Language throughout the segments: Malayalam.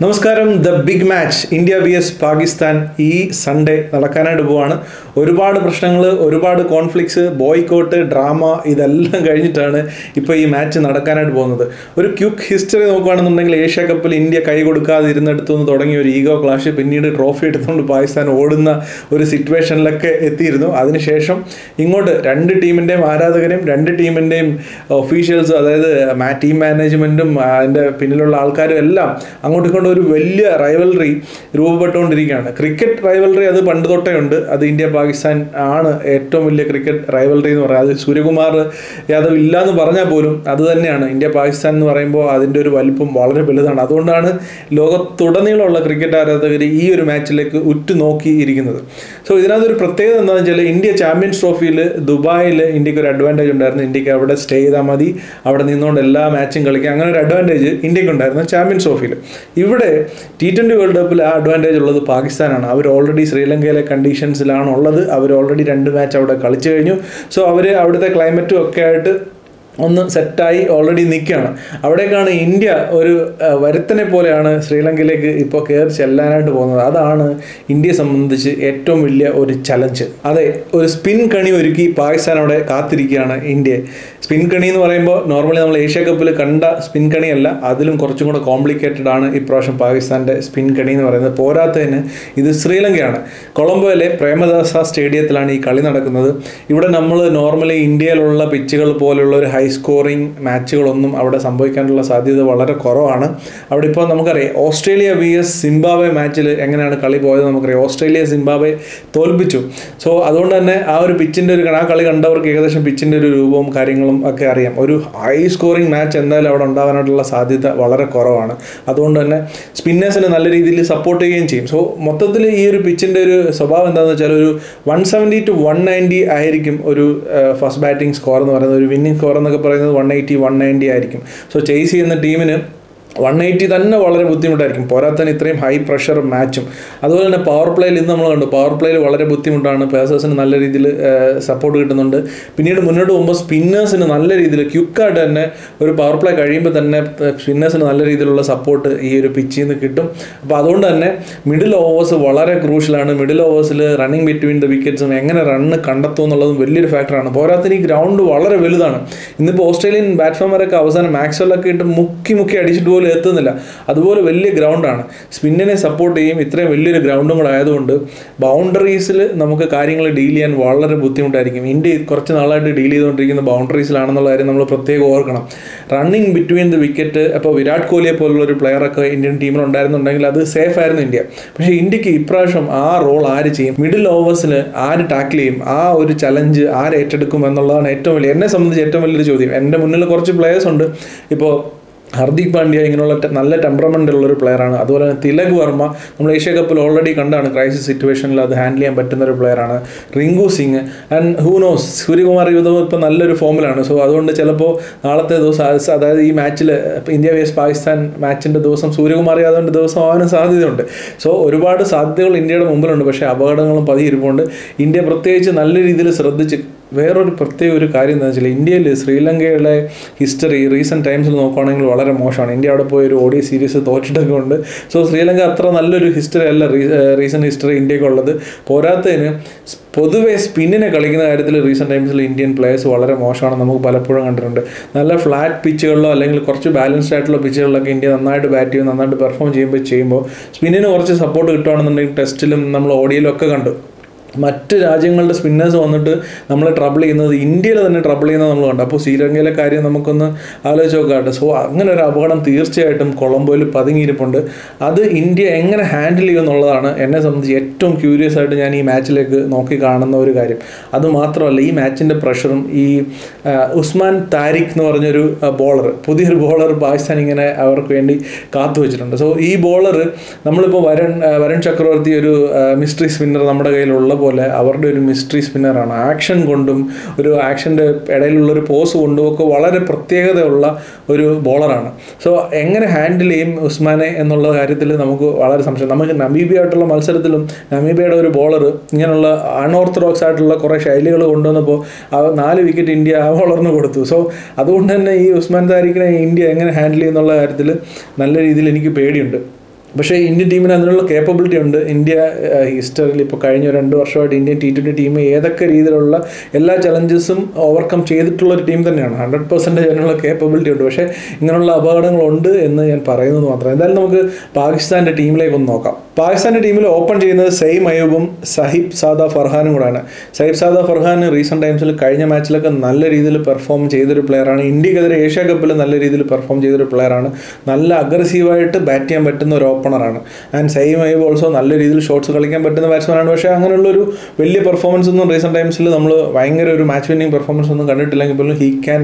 നമസ്കാരം. The big match India vs Pakistan ഈ സൺഡേ നടക്കാനായിട്ട് പോവാണ്. ഒരുപാട് പ്രശ്നങ്ങൾ, ഒരുപാട് കോൺഫ്ലിക്ട്സ്, ബോയ്ക്കോട്ട്, ഡ്രാമ ഇതെല്ലാം കഴിഞ്ഞിട്ടാണ് ഇപ്പോൾ ഈ മാച്ച് നടക്കാനായിട്ട് പോകുന്നത്. ഒരു ക്വിക്ക് ഹിസ്റ്ററി നോക്കുകയാണെന്നുണ്ടെങ്കിൽ ഏഷ്യ കപ്പിൽ ഇന്ത്യ കൈ കൊടുക്കാതെ ഇരുന്നെടുത്തുനിന്ന് തുടങ്ങിയ ഒരു ഈഗോ ക്ലാഷ് പിന്നീട് ട്രോഫി എടുത്തുകൊണ്ട് പാകിസ്ഥാൻ ഓടുന്ന ഒരു സിറ്റുവേഷനിലൊക്കെ എത്തിയിരുന്നു. അതിനുശേഷം ഇങ്ങോട്ട് രണ്ട് ടീമിൻ്റെയും ആരാധകരും രണ്ട് ടീമിൻ്റെയും ഒഫീഷ്യൽസും, അതായത് ടീം മാനേജ്മെൻറ്റും അതിൻ്റെ പിന്നിലുള്ള ആൾക്കാരും എല്ലാം അങ്ങോട്ടും ഇങ്ങോട്ടും ഒരു വലിയ റൈവൽറി രൂപപ്പെട്ടുകൊണ്ടിരിക്കുകയാണ്. ക്രിക്കറ്റ് റൈവൽറി അത് പണ്ട് തൊട്ടേ ഉണ്ട്. അത് ഇന്ത്യ പാകിസ്ഥാൻ ആണ് ഏറ്റവും വലിയ ക്രിക്കറ്റ് റൈവൽറി എന്ന് പറയുന്നത്. അത് സൂര്യകുമാർ യാദവ് ഇല്ല എന്ന് പറഞ്ഞാൽ പോലും അത് തന്നെയാണ്. ഇന്ത്യ പാകിസ്ഥാൻ എന്ന് പറയുമ്പോൾ അതിൻ്റെ ഒരു വലിപ്പം വളരെ വലുതാണ്. അതുകൊണ്ടാണ് ലോകത്തുടനീളമുള്ള ക്രിക്കറ്റ് ആരാധകർ ഈ ഒരു മാച്ചിലേക്ക് ഉറ്റുനോക്കിയിരിക്കുന്നത്. സോ ഇതിനകത്തൊരു പ്രത്യേകത എന്താണെന്ന് വെച്ചാൽ ഇന്ത്യ ചാമ്പ്യൻസ് ട്രോഫിയിൽ ദുബായിൽ ഇന്ത്യക്ക് ഒരു അഡ്വാൻറ്റേജ് ഉണ്ടായിരുന്നു. ഇന്ത്യക്ക് അവിടെ സ്റ്റേ ചെയ്താൽ മതി, അവിടെ നിന്നുകൊണ്ട് എല്ലാ മാച്ചും കളിക്കാം. അങ്ങനെ ഒരു അഡ്വാൻറ്റേജ് ഇന്ത്യക്ക് ഉണ്ടായിരുന്നു ചാമ്പ്യൻസ് ട്രോഫിയിൽ. ഇവിടെ T20 വേൾഡ് കപ്പിൽ ആ അഡ്വാൻറ്റേജ് ഉള്ളത് പാകിസ്ഥാനാണ്. അവർ ഓൾറെഡി ശ്രീലങ്കയിലെ കണ്ടീഷൻസിലാണ് ഉള്ളത്. അവർ ഓൾറെഡി 2 മാച്ച് അവിടെ കളിച്ചു കഴിഞ്ഞു. സോ അവർ അവിടുത്തെ ക്ലൈമറ്റും ഒക്കെ ആയിട്ട് ഒന്ന് സെറ്റായി ഓൾറെഡി നിൽക്കുകയാണ്. അവിടേക്കാണ് ഇന്ത്യ ഒരു വരുത്തനെ പോലെയാണ് ശ്രീലങ്കയിലേക്ക് ഇപ്പോൾ കയറി ചെല്ലാനായിട്ട് പോകുന്നത്. അതാണ് ഇന്ത്യയെ സംബന്ധിച്ച് ഏറ്റവും വലിയ ഒരു ചലഞ്ച്. അതെ, ഒരു സ്പിൻ കണി ഒരുക്കി പാകിസ്ഥാൻ അവിടെ കാത്തിരിക്കുകയാണ് ഇന്ത്യയെ. സ്പിൻ കണി എന്ന് പറയുമ്പോൾ നോർമലി നമ്മൾ ഏഷ്യ കപ്പിൽ കണ്ട സ്പിൻ കണിയല്ല, അതിലും കുറച്ചും കൂടെ കോംപ്ലിക്കേറ്റഡ് ആണ് ഇപ്രാവശ്യം പാകിസ്ഥാൻ്റെ സ്പിൻ കണി എന്ന് പറയുന്നത്. പോരാത്തതിന് ഇത് ശ്രീലങ്കയാണ്. കൊളംബോയിലെ പ്രേമദാസ സ്റ്റേഡിയത്തിലാണ് ഈ കളി നടക്കുന്നത്. ഇവിടെ നമ്മൾ നോർമലി ഇന്ത്യയിലുള്ള പിച്ചുകൾ പോലുള്ള ഒരു ഹൈ സ്കോറിംഗ് മാച്ചുകളൊന്നും അവിടെ സംഭവിക്കാനുള്ള സാധ്യത വളരെ കുറവാണ്. അവിടെ ഇപ്പോൾ നമുക്കറിയാം ഓസ്ട്രേലിയ vs സിംബാബ്വെ മാച്ചിൽ എങ്ങനെയാണ് കളി പോയത് നമുക്കറിയാം. ഓസ്ട്രേലിയ സിംബാബ്വെ തോൽപ്പിച്ചു. സോ അതുകൊണ്ട് തന്നെ ആ ഒരു പിച്ചിൻ്റെ ആ കളി കണ്ടവർക്ക് ഏകദേശം പിച്ചിൻ്റെ ഒരു രൂപവും കാര്യങ്ങളും ഒക്കെ അറിയാം. ഒരു ഹൈ സ്കോറിംഗ് മാച്ച് എന്തായാലും അവിടെ ഉണ്ടാകാനായിട്ടുള്ള സാധ്യത വളരെ കുറവാണ്. അതുകൊണ്ട് തന്നെ സ്പിന്നേഴ്സിന് നല്ല രീതിയിൽ സപ്പോർട്ട് ചെയ്യുകയും ചെയ്യും. സോ മൊത്തത്തിൽ ഈ ഒരു പിച്ചിൻ്റെ ഒരു സ്വഭാവം എന്താണെന്ന് വെച്ചാൽ ഒരു 170 to 190 ആയിരിക്കും ഒരു ഫസ്റ്റ് ബാറ്റിംഗ് സ്കോർ എന്ന് പറയുന്നത്. ഒരു വിന്നിംഗ് സ്കോർ എന്നൊക്കെ പറയുന്നത് 180, 190 ആയിരിക്കും. സോ ചേസ് ചെയ്യുന്ന ടീമിന് 180 തന്നെ വളരെ ബുദ്ധിമുട്ടായിരിക്കും. പോരാത്തതിന് ഇത്രയും ഹൈ പ്രഷർ മാച്ചും. അതുപോലെ തന്നെ പവർ പ്ലേയിൽ ഇന്ന് നമ്മൾ കണ്ടു, പവർ പ്ലേയിൽ വളരെ ബുദ്ധിമുട്ടാണ്. പേസേഴ്സിന് നല്ല രീതിയിൽ സപ്പോർട്ട് കിട്ടുന്നുണ്ട്. പിന്നീട് മുന്നോട്ട് പോകുമ്പോൾ സ്പിന്നേഴ്സിന് നല്ല രീതിയിൽ ക്വിക്കായിട്ട് തന്നെ ഒരു പവർ പ്ലേ കഴിയുമ്പോൾ തന്നെ സ്പിന്നേഴ്സിന് നല്ല രീതിയിലുള്ള സപ്പോർട്ട് ഈ ഒരു പിച്ചിൽ നിന്ന് കിട്ടും. അപ്പോൾ അതുകൊണ്ട് തന്നെ മിഡിൽ ഓവേഴ്സ് വളരെ ക്രൂഷ്യലാണ്. മിഡിൽ ഓവേഴ്സിൽ റണ്ണിങ് ബിറ്റ്വീൻ ദ വിക്കറ്റ്സും എങ്ങനെ റണ്ണ് കണ്ടെത്തും എന്നുള്ളതും വലിയൊരു ഫാക്ടറാണ്. പോരാത്തതിന് ഈ ഗ്രൗണ്ട് വളരെ വലുതാണ്. ഇന്നിപ്പോൾ ഓസ്ട്രേലിയൻ ബാറ്റ്സ്മാൻമാരൊക്കെ അവസാനം മാക്സ്വെല്ലൊക്കെ ഇട്ട് മുക്കി അടിച്ചിട്ട് പോലും എത്തുന്നില്ല. അതുപോലെ വലിയ ഗ്രൗണ്ടാണ്. സ്പിന്നിനെ സപ്പോർട്ട് ചെയ്യും. ഇത്രയും വലിയൊരു ഗ്രൗണ്ടും കൂടെ ആയതുകൊണ്ട് ബൗണ്ടറീസിൽ നമുക്ക് കാര്യങ്ങൾ ഡീൽ ചെയ്യാൻ വളരെ ബുദ്ധിമുട്ടായിരിക്കും. ഇന്ത്യ കുറച്ച് നാളായിട്ട് ഡീൽ ചെയ്തുകൊണ്ടിരിക്കുന്ന ബൗണ്ടറീസിലാണെന്നുള്ള കാര്യം നമ്മൾ പ്രത്യേകം ഓർക്കണം. റണ്ണിങ് ബിറ്റ്വീൻ ദ വിക്കറ്റ്, അപ്പോൾ വിരാട് കോഹ്ലിയെ പോലുള്ള ഒരു പ്ലെയറൊക്കെ ഇന്ത്യൻ ടീമിൽ ഉണ്ടായിരുന്നുണ്ടെങ്കിൽ അത് സേഫ് ആയിരുന്നു ഇന്ത്യ. പക്ഷേ ഇന്ത്യക്ക് ഇപ്രാവശ്യം ആ റോൾ ആര് ചെയ്യും, മിഡിൽ ഓവേഴ്സിൽ ആര് ടാക്കിൾ ചെയ്യും, ആ ഒരു ചലഞ്ച് ആര് ഏറ്റെടുക്കും എന്നുള്ളതാണ് ഏറ്റവും വലിയ, എന്നെ സംബന്ധിച്ച് ഏറ്റവും വലിയൊരു ചോദ്യം. എൻ്റെ മുന്നിൽ കുറച്ച് പ്ലെയേഴ്സ് ഉണ്ട്. ഇപ്പോൾ ഹർദിക് പാണ്ഡ്യ ഇങ്ങനെയുള്ള നല്ല ടെമ്പറമെൻ്റ് ഉള്ളൊരു പ്ലെയറാണ്. അതുപോലെ തന്നെ തിലക് വർമ്മ നമ്മൾ ഏഷ്യ കപ്പിൽ ഓൾറെഡി കണ്ടാണ്, ക്രൈസിസ് സിറ്റുവേഷനിൽ അത് ഹാൻഡിൽ ചെയ്യാൻ പറ്റുന്ന ഒരു പ്ലെയറാണ്. Rinku Singh and who knows Suryakumar Yadav ഇപ്പോൾ നല്ലൊരു ഫോമിലാണ്. സോ അതുകൊണ്ട് ചിലപ്പോൾ നാളത്തെ ദിവസം, അതായത് ഈ മാച്ചിൽ ഇന്ത്യ vs പാകിസ്ഥാൻ മാച്ചിൻ്റെ ദിവസം സൂര്യകുമാർ യാദവിൻ്റെ ദിവസം ആവാനും സാധ്യതയുണ്ട്. സോ ഒരുപാട് സാധ്യതകൾ ഇന്ത്യയുടെ മുമ്പിലുണ്ട്. പക്ഷേ അപകടങ്ങളും പതിയിരിപ്പുണ്ട്. ഇന്ത്യ പ്രത്യേകിച്ച് നല്ല രീതിയിൽ ശ്രദ്ധിച്ച് വേറൊരു പ്രത്യേക ഒരു കാര്യം എന്താണെന്ന് വെച്ചാൽ ഇന്ത്യയിൽ ശ്രീലങ്കയുടെ ഹിസ്റ്ററി റീസെൻറ്റ് ടൈംസിൽ നോക്കുകയാണെങ്കിൽ വളരെ മോശമാണ്. ഇന്ത്യ അവിടെ പോയി ഒരു ODI സീരീസ് തോറ്റിട്ടൊക്കെ ഉണ്ട്. സോ ശ്രീലങ്ക അത്ര നല്ലൊരു ഹിസ്റ്ററി അല്ല റീസെൻറ്റ് ഹിസ്റ്ററി ഇന്ത്യക്കുള്ളത്. പോരാത്തതിന് പൊതുവെ സ്പിന്നിനെ കളിക്കുന്ന കാര്യത്തിൽ റീസെൻറ്റ് ടൈംസിൽ ഇന്ത്യൻ പ്ലേയേഴ്സ് വളരെ മോശമാണെന്ന് നമുക്ക് പലപ്പോഴും കണ്ടിട്ടുണ്ട്. നല്ല ഫ്ലാറ്റ് പിച്ചുകളിലോ അല്ലെങ്കിൽ കുറച്ച് ബാലൻസ്ഡ് ആയിട്ടുള്ള പിച്ചുകളിലൊക്കെ ഇന്ത്യ നന്നായിട്ട് ബാറ്റ് ചെയ്യും, നന്നായിട്ട് പെർഫോം ചെയ്യുമ്പോൾ സ്പിന്നിന് കുറച്ച് സപ്പോർട്ട് കിട്ടുകയാണെന്നുണ്ടെങ്കിൽ ടെസ്റ്റിലും നമ്മൾ ODIയിലും ഒക്കെ കണ്ടു. മറ്റ് രാജ്യങ്ങളുടെ സ്പിന്നേഴ്സ് വന്നിട്ട് നമ്മളെ ട്രബിൾ ചെയ്യുന്നത്, ഇന്ത്യയിൽ തന്നെ ട്രബിൾ ചെയ്യുന്നത് നമ്മൾ കണ്ടു. അപ്പോൾ ശ്രീലങ്കയിലെ കാര്യം നമുക്കൊന്ന് ആലോചിച്ച് നോക്കാട്ടെ. സോ അങ്ങനെ ഒരു അപകടം തീർച്ചയായിട്ടും കൊളംബോയിൽ പതുങ്ങിയിരിപ്പുണ്ട്. അത് ഇന്ത്യ എങ്ങനെ ഹാൻഡിൽ ചെയ്യും എന്നുള്ളതാണ് എന്നെ സംബന്ധിച്ച് ഏറ്റവും ക്യൂരിയസ് ആയിട്ട് ഞാൻ ഈ മാച്ചിലേക്ക് നോക്കി കാണുന്ന ഒരു കാര്യം. അതുമാത്രമല്ല, ഈ മാച്ചിൻ്റെ പ്രഷറും ഈ ഉസ്മാൻ താരിഖ് എന്ന് പറഞ്ഞൊരു ബോളർ, പുതിയൊരു ബോളർ പാകിസ്ഥാൻ ഇങ്ങനെ അവർക്ക് വേണ്ടി കാത്തു വെച്ചിട്ടുണ്ട്. സോ ഈ ബോളർ നമ്മളിപ്പോൾ വരുൺ ചക്രവർത്തി ഒരു മിസ്റ്ററി സ്പിന്നർ നമ്മുടെ കയ്യിലുള്ള പോലെ അവരുടെ ഒരു മിസ്റ്ററി സ്പിന്നറാണ്. ആക്ഷൻ കൊണ്ടും ഒരു ആക്ഷൻ്റെ ഇടയിലുള്ളൊരു പോസ് കൊണ്ടും ഒക്കെ വളരെ പ്രത്യേകതയുള്ള ഒരു ബോളറാണ്. സോ എങ്ങനെ ഹാൻഡിൽ ചെയ്യും ഉസ്മാനെ എന്നുള്ള കാര്യത്തിൽ നമുക്ക് വളരെ സംശയം. നമുക്ക് നമീബിയ ആയിട്ടുള്ള മത്സരത്തിലും നമീബിയയുടെ ഒരു ബോളർ ഇങ്ങനെയുള്ള അൺഓർത്തഡോക്സ് ആയിട്ടുള്ള കുറേ ശൈലികൾ കൊണ്ടുവന്നപ്പോൾ 4 വിക്കറ്റ് ഇന്ത്യ ആ ബോളറിന് കൊടുത്തു. സോ അതുകൊണ്ട് തന്നെ ഈ ഉസ്മാൻ താരിഖിനെ ഇന്ത്യ എങ്ങനെ ഹാൻഡിൽ ചെയ്യുന്നുള്ള കാര്യത്തിൽ നല്ല രീതിയിൽ എനിക്ക് പേടിയുണ്ട്. പക്ഷേ ഇന്ത്യൻ ടീമിന് അതിനുള്ള കേപ്പബിലിറ്റി ഉണ്ട്. ഇന്ത്യ ഹിസ്റ്ററിയിൽ ഇപ്പോൾ കഴിഞ്ഞ 2 വർഷമായിട്ട് ഇന്ത്യൻ T20 ടീം ഏതൊക്കെ രീതിയിലുള്ള എല്ലാ ചലഞ്ചസും ഓവർകം ചെയ്തിട്ടുള്ളൊരു ടീം തന്നെയാണ്. 100% അതിനുള്ള കേപ്പബിലിറ്റി ഉണ്ട്. പക്ഷേ ഇങ്ങനെയുള്ള അപകടങ്ങളുണ്ട് എന്ന് ഞാൻ പറയുന്നത് മാത്രം. എന്തായാലും നമുക്ക് പാകിസ്ഥാൻ്റെ ടീമിലേക്ക് ഒന്ന് നോക്കാം. പാകിസ്ഥാൻ്റെ ടീമിൽ ഓപ്പൺ ചെയ്യുന്നത് സൈം അയ്യൂബും സഹിബ് സാദ ഫർഹാനും കൂടാണ്. സഹിബ് സാദ ഫർഹാൻ റീസെൻറ്റ് ടൈംസിൽ കഴിഞ്ഞ മാച്ചിലൊക്കെ നല്ല രീതിയിൽ പെർഫോം ചെയ്തൊരു പ്ലെയറാണ്. ഇന്ത്യക്കെതിരെ ഏഷ്യ കപ്പിൽ നല്ല രീതിയിൽ പെർഫോം ചെയ്തൊരു പ്ലെയറാണ്. നല്ല അഗ്രസീവായിട്ട് ബാറ്റ് ചെയ്യാൻ പറ്റുന്ന ഒരു ഓപ്പണറാണ്. ആൻഡ് സൈം അയ്യൂബ് ഓൾസോ നല്ല രീതിയിൽ ഷോട്ട്സ് കളിക്കാൻ പറ്റുന്ന ബാറ്റ്സ്മാനാണ്. പക്ഷേ അങ്ങനെയുള്ളൊരു വലിയ പെർഫോമൻസ് ഒന്നും റീസെൻറ്റ് ടൈംസിൽ നമ്മൾ ഭയങ്കര ഒരു മാച്ച് വിന്നിങ് പെർഫോമൻസ് ഒന്നും കണ്ടിട്ടില്ലെങ്കിൽ പോലും ഹി ക്യാൻ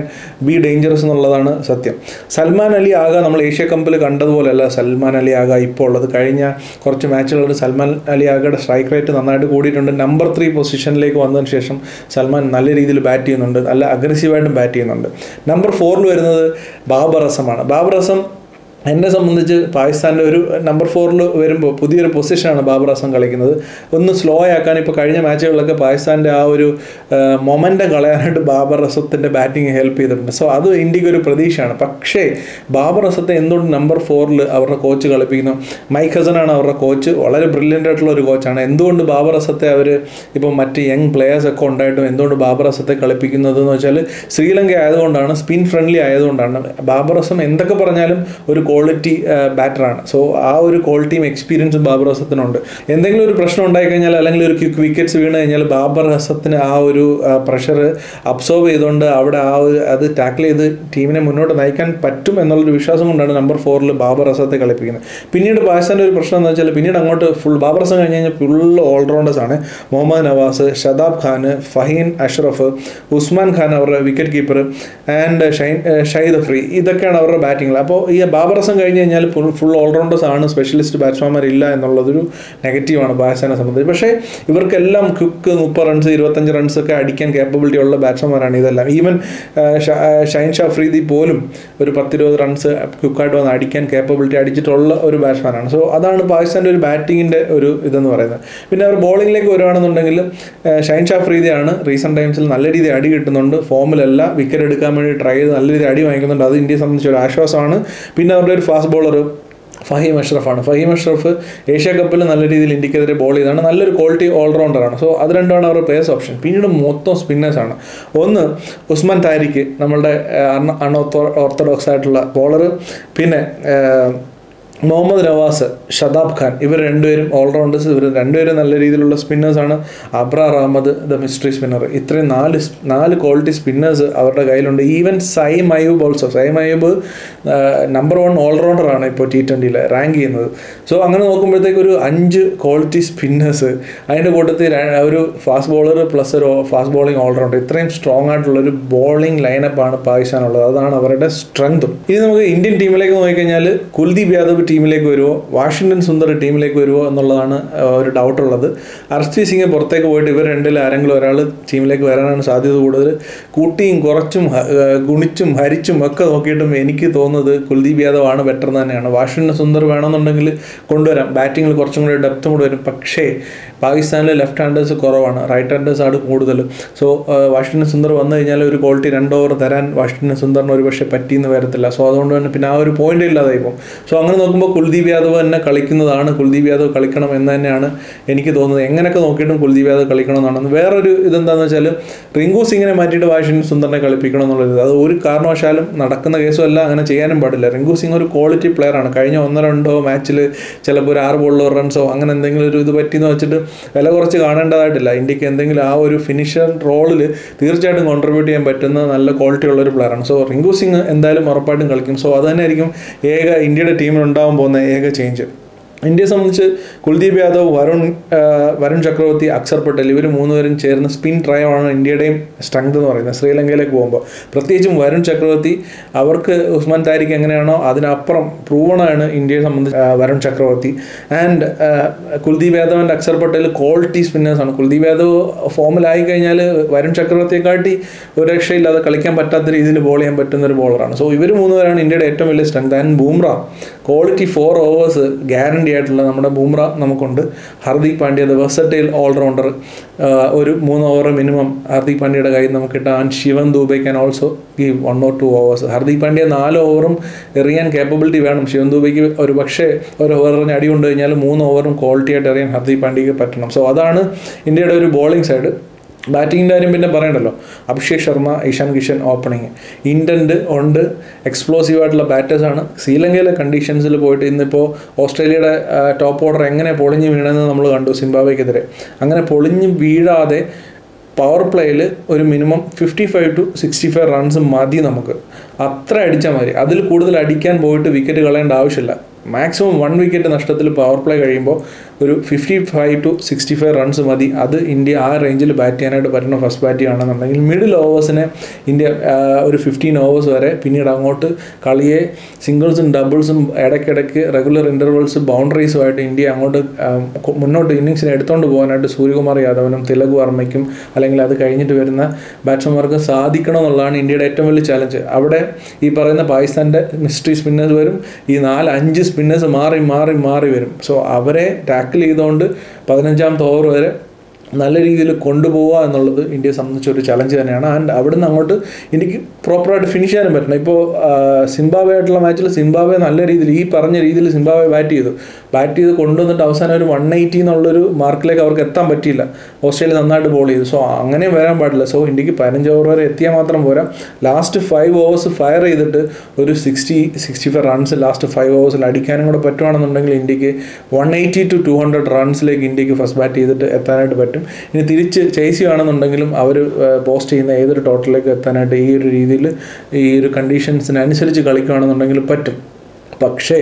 ബി ഡേഞ്ചറസ് എന്നുള്ളതാണ് സത്യം. സൽമാൻ അലി ആഗ നമ്മൾ ഏഷ്യ കപ്പിൽ കണ്ടതുപോലെയല്ല സൽമാൻ അലി ആഗ ഇപ്പോൾ ഉള്ളത്. കഴിഞ്ഞ കുറച്ച് മാച്ചുകളിൽ സൽമാൻ അലി ആഗയുടെ സ്ട്രൈക്ക് റേറ്റ് നന്നായിട്ട് കൂടിയിട്ടുണ്ട്. നമ്പർ 3 പൊസിഷനിലേക്ക് വന്നതിന് ശേഷം സൽമാൻ നല്ല രീതിയിൽ ബാറ്റ് ചെയ്യുന്നുണ്ട്, നല്ല അഗ്രസീവായിട്ടും ബാറ്റ് ചെയ്യുന്നുണ്ട്. നമ്പർ 4 വരുന്നത് ബാബർ അസമാണ്. ബാബർ അസം എന്നെ സംബന്ധിച്ച് പാകിസ്ഥാൻ്റെ ഒരു നമ്പർ 4 വരുമ്പോൾ പുതിയൊരു പൊസിഷനാണ് ബാബർ അസം കളിക്കുന്നത്. ഒന്ന് സ്ലോ ആക്കാൻ ഇപ്പോൾ കഴിഞ്ഞ മാച്ചുകളിലൊക്കെ പാകിസ്ഥാൻ്റെ ആ ഒരു മൊമെൻ്റം കളയാനായിട്ട് ബാബർ അസത്തിൻ്റെ ബാറ്റിംഗ് ഹെൽപ്പ് ചെയ്തിട്ടുണ്ട്. സോ അത് ഇന്ത്യക്ക് ഒരു പ്രതീക്ഷയാണ്. പക്ഷേ ബാബർ അസത്തെ എന്തുകൊണ്ട് നമ്പർ 4 അവരുടെ കോച്ച് കളിപ്പിക്കുന്നു? മൈക്ക് ഹസനാണ് അവരുടെ കോച്ച്. വളരെ ബ്രില്യൻ്റ് ആയിട്ടുള്ള ഒരു കോച്ചാണ്. എന്തുകൊണ്ട് ബാബർ അസത്തെ അവർ ഇപ്പം മറ്റ് യങ് പ്ലെയേഴ്സ് ഒക്കെ ഉണ്ടായിട്ടും എന്തുകൊണ്ട് ബാബർ അസത്തെ കളിപ്പിക്കുന്നത് എന്ന് വെച്ചാൽ ശ്രീലങ്ക ആയതുകൊണ്ടാണ്, സ്പിൻ ഫ്രണ്ട്ലി ആയതുകൊണ്ടാണ്. ബാബർ അസം എന്തൊക്കെ പറഞ്ഞാലും ഒരു ക്വാളിറ്റി ബാറ്ററാണ്. സോ ആ ഒരു ക്വാളിറ്റിയും എക്സ്പീരിയൻസും ബാബർ അസത്തിനുണ്ട്. എന്തെങ്കിലും ഒരു പ്രശ്നം ഉണ്ടായിക്കഴിഞ്ഞാൽ അല്ലെങ്കിൽ ഒരു ക്വിക്ക് വിക്കറ്റ്സ് വീണ് കഴിഞ്ഞാൽ ബാബർ അസത്തിന് ആ ഒരു പ്രഷർ അബ്സോർവ് ചെയ്തുകൊണ്ട് അവിടെ ആ ഒരു അത് ടാക്കിൾ ചെയ്ത് ടീമിനെ മുന്നോട്ട് നയിക്കാൻ പറ്റും എന്നുള്ളൊരു വിശ്വാസം കൊണ്ടാണ് നമ്പർ 4 ബാബർ അസത്തെ കളിപ്പിക്കുന്നത്. പിന്നീട് പാകിസ്ഥാൻ്റെ ഒരു പ്രശ്നം എന്ന് വെച്ചാൽ പിന്നീട് അങ്ങോട്ട് ഫുൾ ബാബർ അസം കഴിഞ്ഞ് കഴിഞ്ഞാൽ ഫുൾ ഓൾറൗണ്ടേഴ്സ് ആണ്. മുഹമ്മദ് നവാസ്, ഷദാബ് ഖാൻ, ഫഹീൻ അഷ്റഫ്, ഉസ്മാൻ ഖാൻ അവരുടെ വിക്കറ്റ് കീപ്പർ ആൻഡ് ഷഹീദ് അഫ്രീ, ഇതൊക്കെയാണ് അവരുടെ ബാറ്റിംഗ്. അപ്പോൾ ഈ ബാബർ അസം കഴിഞ്ഞ് കഴിഞ്ഞാൽ ഫുൾ ഓൾറൗണ്ടേഴ്സ് ആണ്, സ്പെഷ്യലിസ്റ്റ് ബാറ്റ്സ്മാൻമാരില്ല എന്നുള്ളതൊരു നെഗറ്റീവാണ് പാകിസ്ഥാനെ സംബന്ധിച്ച്. പക്ഷേ ഇവർക്കെല്ലാം ക്വിക്ക് 30 റൺസ് 25 റൺസ് ഒക്കെ അടിക്കാൻ കേപ്പബിലിറ്റി ഉള്ള ബാറ്റ്സ്മാൻമാരാണ് ഇതെല്ലാം. ഈവൻ ഷൈൻ ഷാ അഫ്രീദി പോലും ഒരു 10-20 റൺസ് ക്വിക്കായിട്ട് വന്ന് അടിക്കാൻ കേപ്പബിലിറ്റി അടിച്ചിട്ടുള്ള ഒരു ബാറ്റ്സ്മാനാണ്. സോ അതാണ് പാകിസ്ഥാൻ്റെ ഒരു ബാറ്റിങ്ങിൻ്റെ ഒരു ഇതെന്ന് പറയുന്നത്. പിന്നെ അവർ ബോളിങ്ങിലേക്ക് വരുവാണെന്നുണ്ടെങ്കിൽ ഷൈൻ ഷാ അഫ്രീദിയാണ് റീസെൻറ്റ് ടൈംസിൽ നല്ല രീതിയിൽ അടി കിട്ടുന്നുണ്ട്. ഫോമിലല്ല, വിക്കറ്റ് എടുക്കാൻ വേണ്ടി ട്രൈ ചെയ്ത് നല്ല രീതിയിൽ അടി വാങ്ങിക്കുന്നുണ്ട്. അത് ഇന്ത്യയെ സംബന്ധിച്ച് ഒരു ആശ്വാസമാണ്. പിന്നെ അവരുടെ ഒരു ഫാസ്റ്റ് ബോളർ ഫഹീം അഷ്റഫാണ്. ഫഹീം അഷ്റഫ് ഏഷ്യ കപ്പിൽ നല്ല രീതിയിൽ ഇന്ത്യക്കെതിരെ ബോൾ ചെയ്താണ്. നല്ലൊരു ക്വാളിറ്റി ഓൾറൗണ്ടറാണ്. സോ അത് രണ്ടുമാണ് അവരുടെ പ്ലേയേഴ്സ് ഓപ്ഷൻ. പിന്നീട് മൊത്തം സ്പിന്നേഴ്സാണ്. ഒന്ന് ഉസ്മാൻ താരിഖ്, നമ്മളുടെ ഓർത്തഡോക്സ് ആയിട്ടുള്ള ബോളർ. പിന്നെ മുഹമ്മദ് നവാസ്, ഷദാബ് ഖാൻ, ഇവർ രണ്ടുപേരും ഓൾറൗണ്ടേഴ്സ്. ഇവർ രണ്ടുപേരും നല്ല രീതിയിലുള്ള സ്പിന്നേഴ്സാണ്. Abrar Ahmed the mystery spinner. ഇത്രയും 4 ക്വാളിറ്റി സ്പിന്നേഴ്സ് അവരുടെ കയ്യിലുണ്ട്. Even Saim Ayub also. Saim Ayub number 1 ഓൾറൗണ്ടറാണ് ഇപ്പോൾ T20 റാങ്ക് ചെയ്യുന്നത്. സോ അങ്ങനെ നോക്കുമ്പോഴത്തേക്ക് ഒരു 5 ക്വാളിറ്റി സ്പിന്നേഴ്സ്, അതിൻ്റെ കൂട്ടത്തിൽ ഒരു ഫാസ്റ്റ് ബോളർ പ്ലസ് ഒരു ഫാസ്റ്റ് ബോളിംഗ് ഓൾറൗണ്ടർ. ഇത്രയും സ്ട്രോങ് ആയിട്ടുള്ളൊരു ബോളിംഗ് ലൈനപ്പാണ് പാകിസ്ഥാനുള്ളത്. അതാണ് അവരുടെ സ്ട്രെങ്തും. ഇനി നമുക്ക് ഇന്ത്യൻ ടീമിലേക്ക് നോക്കിക്കഴിഞ്ഞാൽ കുൽദീപ് യാദവ് ടീമിലേക്ക് വരുമോ, വാഷിംഗ്ടൺ സുന്ദർ ടീമിലേക്ക് വരുമോ എന്നുള്ളതാണ് ഒരു ഡൗട്ടുള്ളത്. അർഷ്ദീപ് സിംഗ് പുറത്തേക്ക് പോയിട്ട് ഇവർ രണ്ടിൽ ആരെങ്കിലും ഒരാൾ ടീമിലേക്ക് വരാനാണ് സാധ്യത കൂടുതൽ. കൂട്ടിയും കുറച്ചും ഗുണിച്ചും ഹരിച്ചും ഒക്കെ നോക്കിയിട്ടും എനിക്ക് തോന്നുന്നത് കുൽദീപ് യാദവ് ആണ് ബെറ്റർ തന്നെയാണ്. വാഷിംഗ്ടൺ സുന്ദർ വേണമെന്നുണ്ടെങ്കിൽ കൊണ്ടുവരാം, ബാറ്റിങ്ങിൽ കുറച്ചും കൂടി ഡെപ്തും കൂടി വരും. പക്ഷേ പാകിസ്ഥാനിൽ ലെഫ്റ്റ് ഹാൻഡേഴ്സ് കുറവാണ്, റൈറ്റ് ഹാൻഡേഴ്സ് ആണ് കൂടുതൽ. സോ വാഷിംഗ്ടൺ സുന്ദർ വന്നു കഴിഞ്ഞാൽ ഒരു ക്വാളിറ്റി 2 ഓവർ തരാൻ വാഷിംഗ്ടൺ സുന്ദറിന് ഒരു പക്ഷേ പറ്റിയെന്ന് വരത്തില്ല. സോ അതുകൊണ്ട് തന്നെ പിന്നെ ആ ഒരു പോയിന്റ് ഇല്ലാതായി പോകും. സോ അങ്ങനെ നോക്കുമ്പോൾ കുൽദീപ് യാദവ് തന്നെ കളിക്കുന്നതാണ്. കുൽദീപ് യാദവ് കളിക്കണം എന്ന് തന്നെയാണ് എനിക്ക് തോന്നുന്നത്. എങ്ങനെയൊക്കെ നോക്കിയിട്ടും കുൽദീപ് യാദവ് കളിക്കണം എന്നാണ്. വേറൊരു ഇതെന്താണെന്ന് വെച്ചാൽ റിങ്കു സിംഗിനെ മാറ്റിയിട്ട് വാഷിംഗ്ടൺ സുന്ദറിനെ കളിപ്പിക്കണം എന്നുള്ളത് അത് ഒരു കാരണവശാലും നടക്കുന്ന കേസുമല്ല, അങ്ങനെ ചെയ്യാനും പാടില്ല. റിങ്കു സിംഗ് ഒരു ക്വാളിറ്റി പ്ലെയറാണ്. കഴിഞ്ഞ 1-2 മാച്ചിൽ ചിലപ്പോൾ ഒരു 6 ബോളിലോ റൺസോ അങ്ങനെ എന്തെങ്കിലും ഒരു ഇത് പറ്റിയെന്ന് വെച്ചിട്ട് വില കുറച്ച് കാണേണ്ടതായിട്ടില്ല. ഇന്ത്യക്ക് എന്തെങ്കിലും ആ ഒരു ഫിനിഷർ റോളിൽ തീർച്ചയായിട്ടും കോൺട്രിബ്യൂട്ട് ചെയ്യാൻ പറ്റുന്ന നല്ല ക്വാളിറ്റി ഉള്ളൊരു പ്ലെയറാണ്. സോ റിങ്കു സിംഗ് എന്തായാലും ഉറപ്പായിട്ടും കളിക്കും. സോ അത് തന്നെ ആയിരിക്കും ഇന്ത്യയുടെ ടീമിലുണ്ടാകാൻ പോകുന്ന ഏക ചേഞ്ച്. ഇന്ത്യയെ സംബന്ധിച്ച് കുൽദീപ് യാദവ്, വരുൺ ചക്രവർത്തി, അക്ഷർ പട്ടേൽ ഇവർ 3 പേരും ചേർന്ന് സ്പിൻ ട്രയോണ് ഇന്ത്യയുടെയും സ്ട്രെങ്ത് എന്ന് പറയുന്നത്. ശ്രീലങ്കയിലേക്ക് പോകുമ്പോൾ പ്രത്യേകിച്ചും വരുൺ ചക്രവർത്തി, അവർക്ക് ഉസ്മാൻ താരിഖ് എങ്ങനെയാണോ അതിനപ്പുറം പ്രൂവണാണ് ഇന്ത്യയെ സംബന്ധിച്ച് Varun Chakravarthy. And Kuldeep Yadav and Axar Patel quality സ്പിന്നേഴ്സാണ്. കുൽദീപ് യാദവ് ഫോമിലായി കഴിഞ്ഞാൽ വരുൺ ചക്രവർത്തിയെക്കാട്ടി ഒരു രക്ഷയില്ലാതെ കളിക്കാൻ പറ്റാത്ത രീതിയിൽ ബോൾ ചെയ്യാൻ പറ്റുന്ന ഒരു ബോളറാണ്. സോ ഇവർ 3 പേരാണ് ഇന്ത്യയുടെ ഏറ്റവും വലിയ strength. And Bumrah quality 4 overs guarantee ആയിട്ടുള്ള നമ്മുടെ ബൂംറ നമുക്കുണ്ട്. Hardik Pandya the versatile allrounder, ഒരു 3 ഓവർ മിനിമം ഹർദിക് പാണ്ഡ്യയുടെ കയ്യിൽ നമുക്ക് കിട്ടാം. And Shivam Dube can also give 1 or 2 overs. Hardik Pandya 4 ഓവറും എറിയാൻ കേപ്പബിലിറ്റി വേണം. ശിവൻ ദൂബെക്ക് ഒരു പക്ഷേ ഒരു ഓവറിന് അടി കൊണ്ട് കഴിഞ്ഞാൽ 3 ഓവറും ക്വാളിറ്റി ആയിട്ട് എറിയാൻ ഹർദിക് പാണ്ഡ്യക്ക് പറ്റണം. സോ അതാണ് ഇന്ത്യയുടെ ഒരു ബോളിംഗ് സൈഡ്. ബാറ്റിങ്ങിൻ്റെ കാര്യം പിന്നെ പറയണ്ടല്ലോ. അഭിഷേക് ശർമ്മ, ഇഷാൻ കിഷൻ ഓപ്പണിങ്, ഇൻറ്റൻറ്റ് ഉണ്ട്, എക്സ്പ്ലോസീവ് ആയിട്ടുള്ള ബാറ്റേഴ്സാണ്. ശ്രീലങ്കയിലെ കണ്ടീഷൻസിൽ പോയിട്ട് ഇന്നിപ്പോൾ ഓസ്ട്രേലിയയുടെ ടോപ്പ് ഓർഡർ എങ്ങനെ പൊളിഞ്ഞ് വീണെന്ന് നമ്മൾ കണ്ടു സിംബാബ്വേക്കെതിരെ. അങ്ങനെ പൊളിഞ്ഞ് വീഴാതെ പവർ പ്ലേയിൽ ഒരു മിനിമം 55 to 65 റൺസ് മതി നമുക്ക്. അത്ര അടിച്ചാൽ മതി. അതിൽ കൂടുതൽ അടിക്കാൻ പോയിട്ട് വിക്കറ്റ് കളയേണ്ട ആവശ്യമില്ല. മാക്സിമം 1 വിക്കറ്റ് നഷ്ടത്തിൽ പവർ പ്ലേ കഴിയുമ്പോൾ ഒരു 55 to 65 റൺസ് മതി. അത് ഇന്ത്യ ആ റേഞ്ചിൽ ബാറ്റ് ചെയ്യാനായിട്ട് പറ്റുന്ന ഫസ്റ്റ് ബാറ്റ് ചെയ്യുകയാണെന്നുണ്ടെങ്കിൽ മിഡിൽ ഓവേഴ്സിനെ ഇന്ത്യ ഒരു 15 ഓവേഴ്സ് വരെ, പിന്നീട് അങ്ങോട്ട് കളിയെ സിംഗിൾസും ഡബിൾസും ഇടയ്ക്കിടയ്ക്ക് റെഗുലർ ഇൻ്റർവൽസ് ബൗണ്ടറീസുമായിട്ട് ഇന്ത്യ അങ്ങോട്ട് മുന്നോട്ട് ഇന്നിങ്സിനെ എടുത്തുകൊണ്ട് പോകാനായിട്ട് സൂര്യകുമാർ യാദവിനും തിലക് വർമ്മയ്ക്കും അല്ലെങ്കിൽ അത് കഴിഞ്ഞിട്ട് വരുന്ന ബാറ്റ്സ്മാൻമാർക്ക് സാധിക്കണം എന്നുള്ളതാണ് ഇന്ത്യയുടെ ഏറ്റവും വലിയ ചാലഞ്ച്. അവിടെ ഈ പറയുന്ന പാകിസ്ഥാൻ്റെ മിസ്റ്ററി സ്പിന്നേഴ്സ് വരും, ഈ 4-5 സ്പിന്നേഴ്സ് മാറി വരും. സോ അവരെ ടാക്കിൾ ചെയ്തുകൊണ്ട് 15ാമത്തെ ഓവർ വരെ നല്ല രീതിയിൽ കൊണ്ടുപോവുക എന്നുള്ളത് ഇന്ത്യയെ സംബന്ധിച്ചൊരു ചലഞ്ച് തന്നെയാണ്. ആൻഡ് അവിടുന്ന് അങ്ങോട്ട് ഇന്ത്യക്ക് പ്രോപ്പറായിട്ട് ഫിനിഷ് ചെയ്യാനും പറ്റണം. ഇപ്പോൾ സിംബാബ്വെ ആയിട്ടുള്ള മാച്ചിൽ സിംബാബ്വെ നല്ല രീതിയിൽ ഈ പറഞ്ഞ രീതിയിൽ സിംബാബ്വെ ബാറ്റ് ചെയ്ത് കൊണ്ടുവന്നിട്ട് അവസാനം ഒരു 180 എന്നുള്ളൊരു മാർക്കിലേക്ക് അവർക്ക് എത്താൻ പറ്റിയില്ല. ഓസ്ട്രേലിയ നന്നായിട്ട് ബോൾ ചെയ്തു. സോ അങ്ങനെയും വരാൻ പാടില്ല. സോ ഇന്ത്യക്ക് 15 ഓവർ വരെ എത്തിയാൽ മാത്രം പോരാ. ലാസ്റ്റ് 5 ഓവേഴ്സ് ഫയർ ചെയ്തിട്ട് ഒരു 60-65 റൺസ് ലാസ്റ്റ് 5 ഓവേഴ്സിൽ അടിക്കാനും കൂടെ പറ്റുവാണെന്നുണ്ടെങ്കിൽ ഇന്ത്യക്ക് 180 to 200 റൺസിലേക്ക് ഇന്ത്യക്ക് ഫസ്റ്റ് ബാറ്റ് ചെയ്തിട്ട് എത്താനായിട്ട് പറ്റും. ഇനി തിരിച്ച് ചേസ് ചെയ്യുകയാണെന്നുണ്ടെങ്കിലും അവർ പോസ്റ്റ് ചെയ്യുന്ന ഏതൊരു ടോട്ടലിലേക്ക് എത്താനായിട്ട് ഈ ഒരു രീതിയിൽ ഈ ഒരു കണ്ടീഷൻസിനനുസരിച്ച് കളിക്കുകയാണെന്നുണ്ടെങ്കിൽ പറ്റും. പക്ഷേ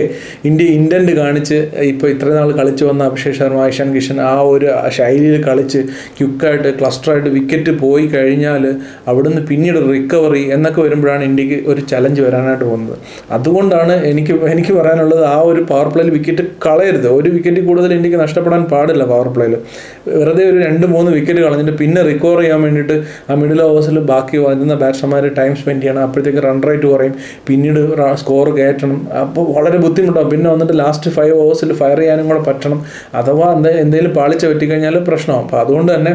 ഇന്ത്യ ഇൻറ്റൻറ്റ് കാണിച്ച് ഇപ്പോൾ ഇത്രയും നാൾ കളിച്ച് വന്ന അഭിഷേക് ശർമ്മ, ഇഷാൻ കിഷൻ ആ ഒരു ശൈലിയിൽ കളിച്ച് ക്യുക്കായിട്ട് ക്ലസ്റ്ററായിട്ട് വിക്കറ്റ് പോയി കഴിഞ്ഞാൽ അവിടുന്ന് പിന്നീട് റിക്കവറി എന്നൊക്കെ വരുമ്പോഴാണ് ഇന്ത്യക്ക് ഒരു ചലഞ്ച് വരാനായിട്ട് പോകുന്നത്. അതുകൊണ്ടാണ് എനിക്ക് പറയാനുള്ളത്, ആ ഒരു പവർ പ്ലേയിൽ വിക്കറ്റ് കളയരുത്. ഒരു വിക്കറ്റ് കൂടുതൽ ഇന്ത്യക്ക് നഷ്ടപ്പെടാൻ പാടില്ല പവർ പ്ലേയിൽ. വെറുതെ ഒരു 2-3 വിക്കറ്റ് കളഞ്ഞിട്ട് പിന്നെ റിക്കവർ ചെയ്യാൻ വേണ്ടിയിട്ട് ആ മിഡിൽ ഓവേഴ്സിൽ ബാക്കി വരുന്ന ബാറ്റ്സ്മാൻമാർ ടൈം സ്പെൻഡ് ചെയ്യണം. അപ്പോഴത്തേക്ക് റൺ റേറ്റ് കുറയും, പിന്നീട് സ്കോർ കയറ്റണം. അപ്പോൾ വളരെ ബുദ്ധിമുട്ടാവും. പിന്നെ വന്നിട്ട് ലാസ്റ്റ് 5 ഓവേഴ്സിൽ ഫയർ ചെയ്യാനും കൂടെ പറ്റണം. അഥവാ എന്തെങ്കിലും പാളിച്ച പറ്റിക്കഴിഞ്ഞാൽ പ്രശ്നമാകും. അപ്പോൾ അതുകൊണ്ട് തന്നെ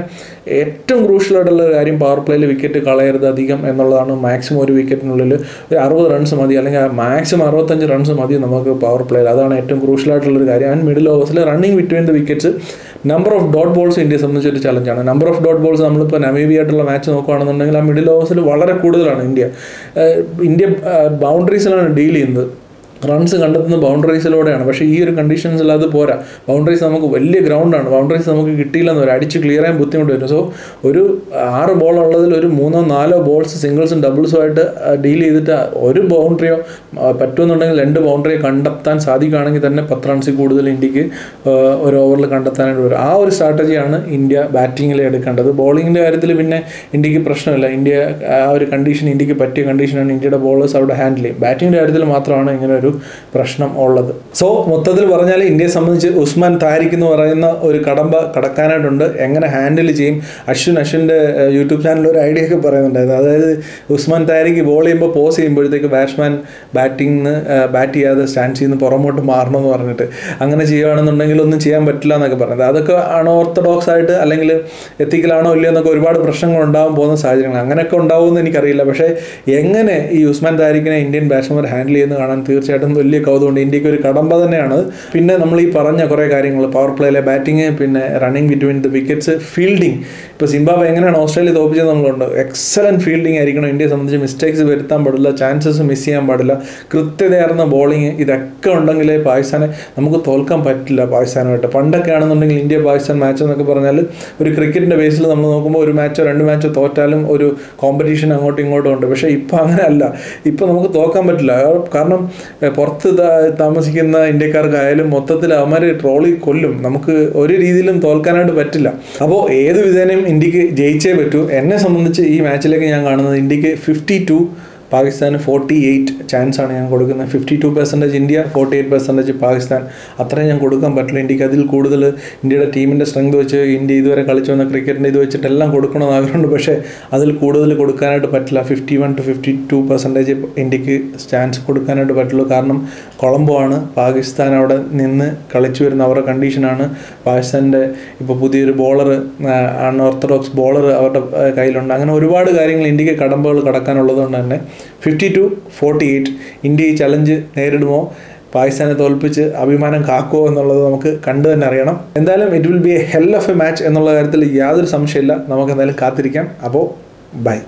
ഏറ്റവും ക്രൂഷ്യലായിട്ടുള്ള കാര്യം പവർ പ്ലേയിൽ വിക്കറ്റ് കളയരുത് അധികം എന്നുള്ളതാണ്. മാക്സിമം ഒരു വിക്കറ്റിനുള്ളിൽ ഒരു 60 റൺസ് മതി, അല്ലെങ്കിൽ മാക്സിമം 65 റൺസ് മതി നമുക്ക് പവർ പ്ലേയിൽ. അതാണ് ഏറ്റവും ക്രൂഷ്യലായിട്ടുള്ളൊരു കാര്യം. ആൻഡ് മിഡിൽ ഓവേഴ്സിൽ running between the wickets, number of dot balls ഇന്ത്യയെ സംബന്ധിച്ചൊരു ചലഞ്ചാണ്. നമ്പർ ഓഫ് ഡോട്ട് ബോൾസ് നമ്മളിപ്പോൾ നമീബിയ ആയിട്ടുള്ള മാച്ച് നോക്കുകയാണെന്നുണ്ടെങ്കിൽ ആ മിഡിൽ ഓവേഴ്സിൽ വളരെ കൂടുതലാണ്. ഇന്ത്യ ബൗണ്ടറീസിലാണ് ഡീൽ ചെയ്യുന്നത്. റൺസ് കണ്ടെത്തുന്ന ബൗണ്ടറീസിലൂടെയാണ്. പക്ഷേ ഈ ഒരു കണ്ടീഷൻസിൽ അത് പോരാ. ബൗണ്ടറീസ് നമുക്ക് വലിയ ഗ്രൗണ്ടാണ്, ബൗണ്ടറീസ് നമുക്ക് കിട്ടിയില്ലെന്ന് വരും, അടിച്ച് ക്ലിയർ ചെയ്യാൻ ബുദ്ധിമുട്ട് വരും. സോ ഒരു 6 ബോൾ ഉള്ളതിൽ ഒരു 3-4 ബോൾസ് സിംഗിൾസും ഡബിൾസും ആയിട്ട് ഡീൽ ചെയ്തിട്ട് ഒരു ബൗണ്ടറിയോ പറ്റുമെന്നുണ്ടെങ്കിൽ 2 ബൗണ്ടറിയോ കണ്ടെത്താൻ സാധിക്കുകയാണെങ്കിൽ തന്നെ 10 റൺസിൽ കൂടുതൽ ഇന്ത്യക്ക് ഒരു ഓവറിൽ കണ്ടെത്താനായിട്ട് വരും. ആ ഒരു സ്ട്രാറ്റജിയാണ് ഇന്ത്യ ബാറ്റിങ്ങിൽ എടുക്കേണ്ടത്. ബോളിങ്ങിൻ്റെ കാര്യത്തിൽ പിന്നെ ഇന്ത്യക്ക് പ്രശ്നമില്ല. ആ ഒരു കണ്ടീഷൻ ഇന്ത്യക്ക് പറ്റിയ കണ്ടീഷനാണ്. ഇന്ത്യയുടെ ബോളേഴ്സ് അവിടെ ഹാൻഡിൽ ചെയ്യും. ബാറ്റിങ്ങിൻ്റെ കാര്യത്തിൽ മാത്രമാണ് ഇങ്ങനെ ഒരു പ്രശ്നം ഉള്ളത്. സോ മൊത്തത്തിൽ പറഞ്ഞാൽ ഇന്ത്യയെ സംബന്ധിച്ച് ഉസ്മാൻ താരിഖ് എന്ന് പറയുന്ന ഒരു കടമ്പ കടക്കാനായിട്ടുണ്ട്. എങ്ങനെ ഹാൻഡിൽ ചെയ്യും? അശ്വിൻ്റെ യൂട്യൂബ് ചാനലിൽ ഒരു ഐഡിയ ഒക്കെ പറയുന്നുണ്ടായിരുന്നു. അതായത് ഉസ്മാൻ താരിഖ് ബോൾ ചെയ്യുമ്പോൾ പോസ് ചെയ്യുമ്പോഴത്തേക്ക് ബാറ്റ്സ്മാൻ ബാറ്റ് ചെയ്യാതെ സ്റ്റാൻഡ്സിൽ നിന്ന് പുറമോട്ട് മാറണമെന്ന് പറഞ്ഞിട്ട്, അങ്ങനെ ചെയ്യുകയാണെന്നുണ്ടെങ്കിൽ ഒന്നും ചെയ്യാൻ പറ്റില്ല എന്നൊക്കെ പറയുന്നത്. അതൊക്കെ അൺഓർത്തഡോക്സ് ആയിട്ട് അല്ലെങ്കിൽ എത്തിക്കലാണോ ഇല്ലയോ എന്നൊക്കെ ഒരുപാട് പ്രശ്നങ്ങൾ ഉണ്ടാകാൻ പോകുന്ന സാഹചര്യങ്ങൾ. അങ്ങനെയൊക്കെ ഉണ്ടാവുമെന്ന് എനിക്കറിയില്ല. പക്ഷേ എങ്ങനെ ഈ ഉസ്മാൻ താരിഖിനെ ഇന്ത്യൻ ബാറ്റ്സ്മാൻ ഹാൻഡിൽ ചെയ്യുന്നത് കാണാൻ തീർച്ചയായിട്ടും വലിയ കൗതുകമുണ്ട്. ഇന്ത്യക്ക് ഒരു കടമ്പ തന്നെയാണ്. പിന്നെ നമ്മൾ ഈ പറഞ്ഞ കുറേ കാര്യങ്ങൾ, പവർ പ്ലേയിലെ ബാറ്റിങ്, പിന്നെ running between the wickets, fielding. ഇപ്പോൾ സിംബാബ്വെ എങ്ങനെയാണ് ഓസ്ട്രേലിയ തോപ്പിച്ചത് നമ്മളുണ്ട്. എക്സലൻറ്റ് ഫീൽഡിങ് ആയിരിക്കണം ഇന്ത്യയെ സംബന്ധിച്ച്. മിസ്റ്റേക്സ് വരുത്താൻ പാടില്ല, ചാൻസസ് മിസ് ചെയ്യാൻ പാടില്ല, കൃത്യതയാർന്ന ബോളിങ്. ഇതൊക്കെ ഉണ്ടെങ്കിലേ പാകിസ്ഥാനെ നമുക്ക് തോൽക്കാൻ പറ്റില്ല പാകിസ്ഥാനുമായിട്ട്. പണ്ടൊക്കെ ആണെന്നുണ്ടെങ്കിൽ ഇന്ത്യ പാകിസ്ഥാൻ മാച്ച് എന്നൊക്കെ പറഞ്ഞാൽ ഒരു ക്രിക്കറ്റിൻ്റെ ബേസിൽ നമ്മൾ നോക്കുമ്പോൾ ഒരു മാച്ചോ 2 മാച്ചോ തോറ്റാലും ഒരു കോമ്പറ്റീഷൻ അങ്ങോട്ടും ഇങ്ങോട്ടും ഉണ്ട്. പക്ഷേ ഇപ്പോൾ അങ്ങനെ അല്ല. ഇപ്പോൾ നമുക്ക് തോൽക്കാൻ പറ്റില്ല. കാരണം പുറത്ത് താമസിക്കുന്ന ഇന്ത്യക്കാർക്കായാലും മൊത്തത്തിൽ അവന്മാർ ട്രോളി കൊല്ലും. നമുക്ക് ഒരു രീതിയിലും തോൽക്കാനായിട്ട് പറ്റില്ല. അപ്പോൾ ഏത് വിധേനയും ഇന്ത്യക്ക് ജയിച്ചേ പറ്റൂ. എന്നെ സംബന്ധിച്ച് ഈ മാച്ചിലേക്ക് ഞാൻ കാണുന്നത് ഇന്ത്യക്ക് 52 പാകിസ്ഥാന് 48 ചാൻസാണ് ഞാൻ കൊടുക്കുന്നത്. 52% ഇന്ത്യ, 48% പാകിസ്ഥാൻ. അത്രയും ഞാൻ കൊടുക്കാൻ പറ്റില്ല. ഇന്ത്യക്ക് അതിൽ കൂടുതൽ ഇന്ത്യയുടെ ടീമിൻ്റെ സ്ട്രെങ്ത് വെച്ച് ഇന്ത്യ ഇതുവരെ കളിച്ചു വന്ന ക്രിക്കറ്റിൻ്റെ ഇത് വെച്ചിട്ടെല്ലാം കൊടുക്കണമെന്ന് ആഗ്രഹമുണ്ട്. പക്ഷേ അതിൽ കൂടുതൽ കൊടുക്കാനായിട്ട് പറ്റില്ല. 51 to 52% ഇന്ത്യക്ക് ചാൻസ് കൊടുക്കാനായിട്ട് പറ്റുള്ളൂ. കാരണം കൊളംബോ ആണ്, പാകിസ്ഥാൻ അവിടെ നിന്ന് കളിച്ചു വരുന്ന അവരുടെ കണ്ടീഷനാണ്. പാകിസ്ഥാൻ്റെ ഇപ്പോൾ പുതിയൊരു ബോളർ, അൺഓർത്തഡോക്സ് ബോളർ അവരുടെ കയ്യിലുണ്ട്. അങ്ങനെ ഒരുപാട് കാര്യങ്ങൾ ഇന്ത്യക്ക് കടമ്പകൾ കടക്കാനുള്ളത് കൊണ്ട് തന്നെ 52-48 ഇന്ത്യ ഈ ചലഞ്ച് നേരിടുമോ, പാകിസ്ഥാനെ തോൽപ്പിച്ച് അഭിമാനം കാക്കുമോ എന്നുള്ളത് നമുക്ക് കണ്ടു തന്നെ അറിയണം. എന്തായാലും it will be a hell of a match എന്നുള്ള കാര്യത്തിൽ യാതൊരു സംശയമില്ല. നമുക്ക് എന്തായാലും കാത്തിരിക്കാം. അപ്പോൾ ബൈ.